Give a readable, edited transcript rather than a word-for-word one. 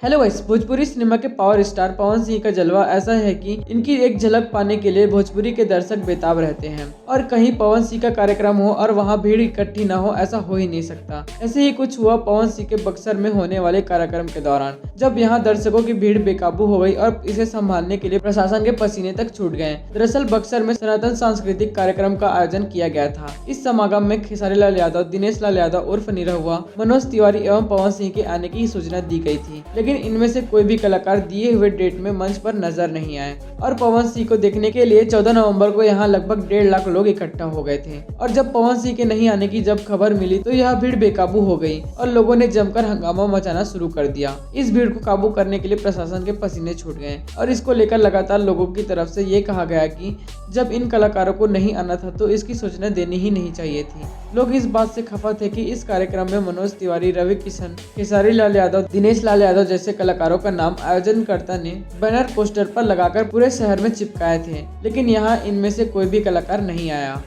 Hello guys, Bhojpuri cinema के power star Pawan Singh का जलवा ऐसा है कि इनकी एक झलक पाने के लिए भोजपुरी के दर्शक बेताब रहते हैं और कहीं पवन सिंह का कार्यक्रम हो और वहां भीड़ इकट्ठी ना हो, ऐसा हो ही नहीं सकता। ऐसे ही कुछ हुआ पवन सिंह के बक्सर में होने वाले कार्यक्रम के दौरान, जब यहां दर्शकों की भीड़ बेकाबू हो गई और इसे संभालने के लिए प्रशासन के पसीने तक छूट गए। दरअसल बक्सर में सनातन सांस्कृतिक कार्यक्रम का आयोजन किया गया था। इस समागम में खेसारी लाल यादव, दिनेश लाल यादव उर्फ निरहुआ, मनोज तिवारी एवं पवन सिंह के आने की सूचना दी गई थी, लेकिन इनमें से कोई भी कलाकार दिए हुए डेट में मंच पर नजर नहीं आए और पवन सिंह को देखने के लिए 14 नवंबर को यहाँ लगभग 1.5 लाख लोग इकट्ठा हो गए थे। और जब पवन सिंह के नहीं आने की जब खबर मिली तो यह भीड़ बेकाबू हो गई और लोगों ने जमकर हंगामा मचाना शुरू कर दिया। इस भीड़ को काबू करने के लिए प्रशासन के पसीने छूट गए और इसको लेकर लगातार लोगों की तरफ से ये कहा गया कि जब इन कलाकारों को नहीं आना था तो इसकी सूचना देनी ही नहीं चाहिए थी। लोग इस बात से खफा थे कि इस कार्यक्रम में मनोज तिवारी, रवि किशन, खेसारी लाल यादव, दिनेश लाल यादव जैसे कलाकारों का नाम आयोजनकर्ता ने बैनर पोस्टर पर लगाकर पूरे शहर में चिपकाए थे, लेकिन यहाँ इनमें से कोई भी कलाकार नहीं आया।